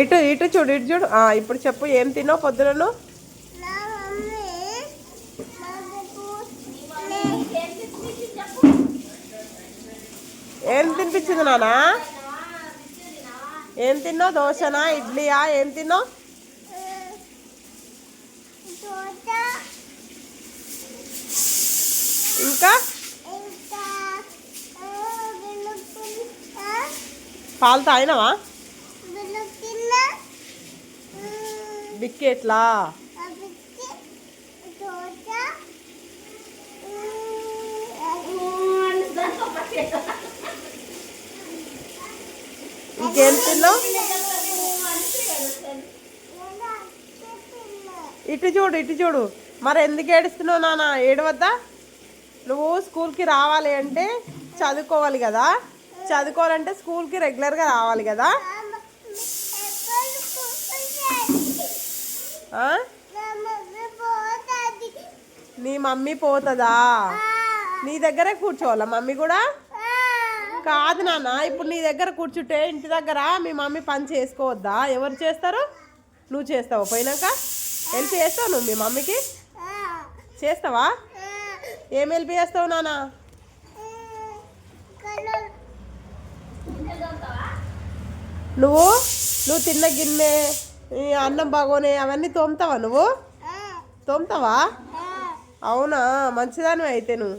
ఇటు ఇటు చూడు, ఇటు చూడు. ఇప్పుడు చెప్పు, ఏం తిన్నావు పొద్దున? ఏం తినిపించింది నానా? ఏం తిన్నావు? దోశనా, ఇడ్లీయా? ఏం తిన్నావు? ఇంకా పాలు తాగినావా? బిస్కెట్లా? ఇంకేం తిన్నావు? ఇటు చూడు, ఇటు చూడు. మరి ఎందుకు ఏడుస్తున్నావు నాన్న? ఏడవద్దా? నువ్వు స్కూల్కి రావాలి అంటే చదువుకోవాలి కదా. చదువుకోవాలంటే స్కూల్కి రెగ్యులర్గా రావాలి కదా. నీ మమ్మీ పోతుందా? నీ దగ్గరే కూర్చోవాలా మమ్మీ కూడా? కాదు నాన్న, ఇప్పుడు నీ దగ్గర కూర్చుంటే ఇంటి దగ్గర మీ మమ్మీ పని చేసుకోవద్దా? ఎవరు చేస్తారు? నువ్వు చేస్తావా? పోయినాక హెల్ప్ చేస్తావు నువ్వు మీ మమ్మీకి? చేస్తావా? ఏం హెల్ప్ చేస్తావు నాన్న? నువ్వు నువ్వు తిన్న గిన్నె, అన్నం బాగోనే అవన్నీ తోముతావా? నువ్వు తోముతావా? అవునా, మంచిదానివి అయితే నువ్వు.